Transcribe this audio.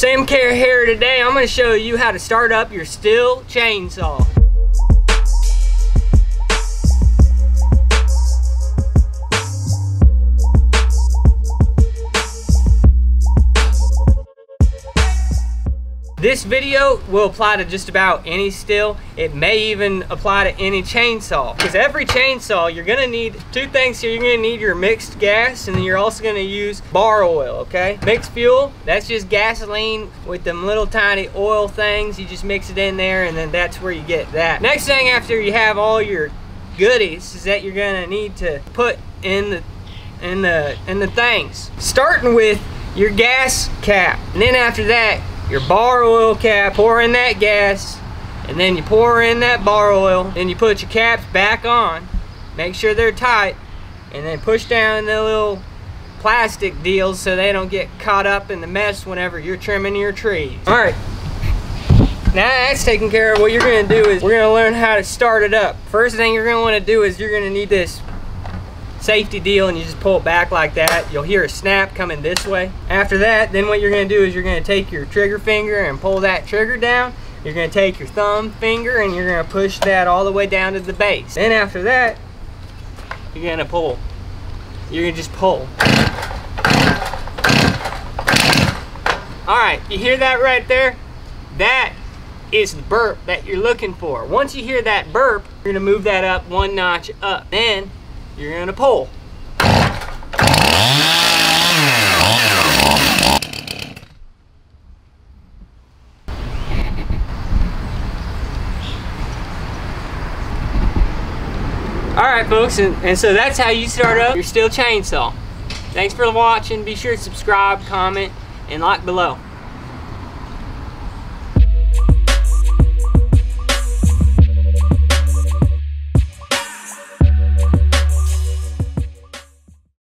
Same care here today. I'm going to show you how to start up your Stihl chainsaw. This video will apply to just about any Stihl. It may even apply to any chainsaw. Because every chainsaw, you're gonna need two things here. You're gonna need your mixed gas, and then you're also gonna use bar oil, okay? Mixed fuel, that's just gasoline with them little tiny oil things. You just mix it in there, and then that's where you get that. Next thing after you have all your goodies is that you're gonna need to put in the things. Starting with your gas cap, and then after that, your bar oil cap, pour in that gas, and then you pour in that bar oil, then you put your caps back on, make sure they're tight, and then push down the little plastic deals so they don't get caught up in the mess whenever you're trimming your trees. Alright, now that's taken care of, what you're going to do is we're going to learn how to start it up. First thing you're going to want to do is you're going to need this safety deal, and you just pull it back like that. You'll hear a snap coming this way. After that, then what you're going to do is you're going to take your trigger finger and pull that trigger down. You're going to take your thumb finger and you're going to push that all the way down to the base. Then after that, you're going to pull. You're going to just pull. Alright, you hear that right there? That is the burp that you're looking for. Once you hear that burp, you're going to move that up one notch up. Then you're gonna pull. Alright folks, and so that's how you start up your Stihl chainsaw. Thanks for watching. Be sure to subscribe, comment, and like below.